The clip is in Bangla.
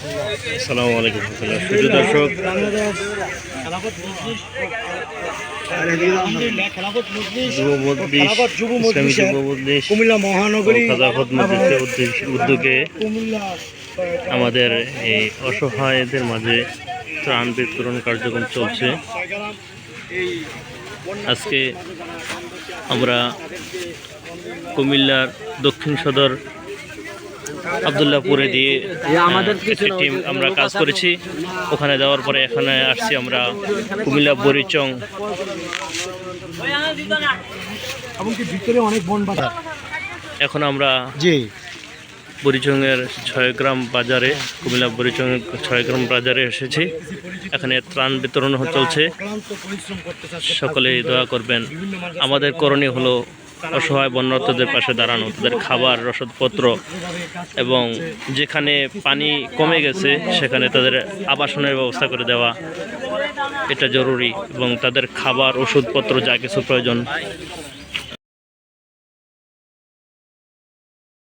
আসসালামু আলাইকুম সুপ্রিয় দর্শক, কুমিল্লা মহানগরী উদ্যোগে আমাদের এই অসহায়দের মাঝে ত্রাণ বিতরণ কার্যক্রম চলছে। আজকে আমরা কুমিল্লার দক্ষিণ সদর আবদুল্লাহপুরে দিয়ে একটি টিম আমরা কাজ করেছি। ওখানে যাওয়ার পরে এখানে আসছি আমরা কুমিল্লা বরিচং। এখন আমরা বরিচংয়ের 6 গ্রাম বাজারে, কুমিল্লা বরিচং 6 গ্রাম বাজারে এসেছি। এখানে ত্রাণ বিতরণ চলছে। সকলেই দোয়া করবেন। আমাদের করণীয় হলো অসহায় বন্যার্তদের পাশে দাঁড়ানো, তাদের খাবার, রসদপত্র এবং যেখানে পানি কমে গেছে সেখানে তাদের আবাসনের ব্যবস্থা করে দেওয়া, এটা জরুরি। এবং তাদের খাবার, ওষুধপত্র যা কিছু প্রয়োজন